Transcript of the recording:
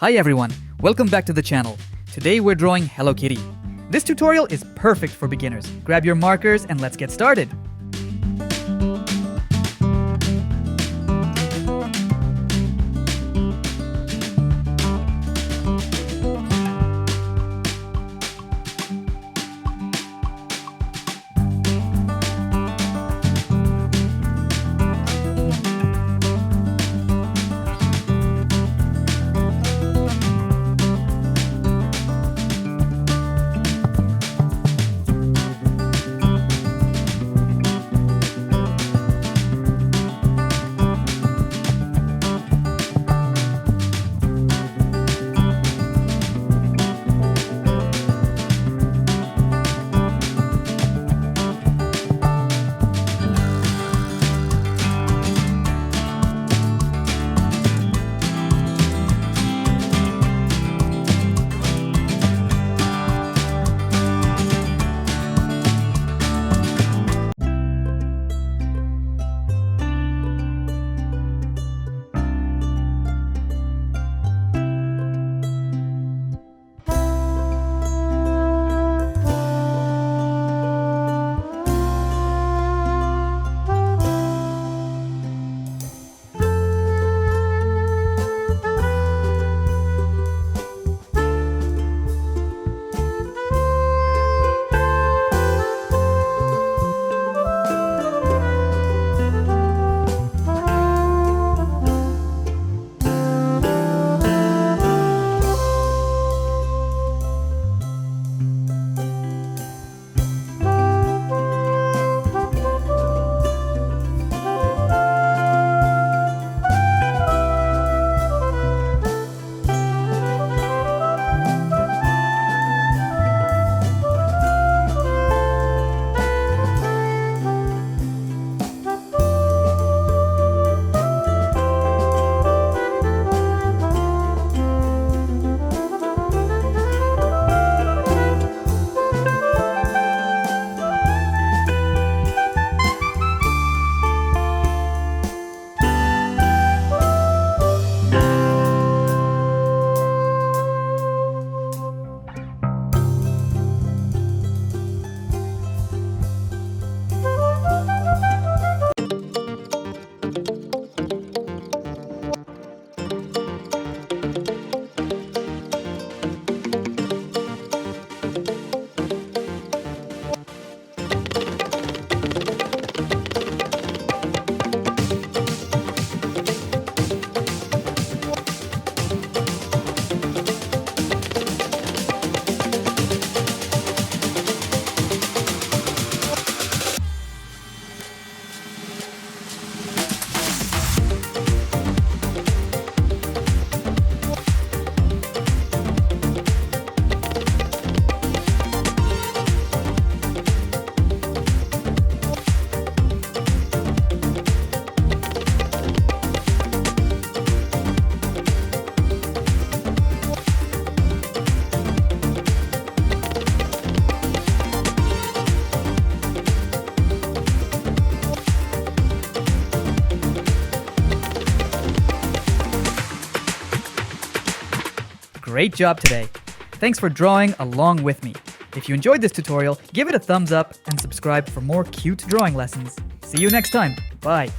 Hi everyone, welcome back to the channel. Today we're drawing Hello Kitty. This tutorial is perfect for beginners. Grab your markers and let's get started. Great job today. Thanks for drawing along with me. If you enjoyed this tutorial, give it a thumbs up and subscribe for more cute drawing lessons. See you next time. Bye.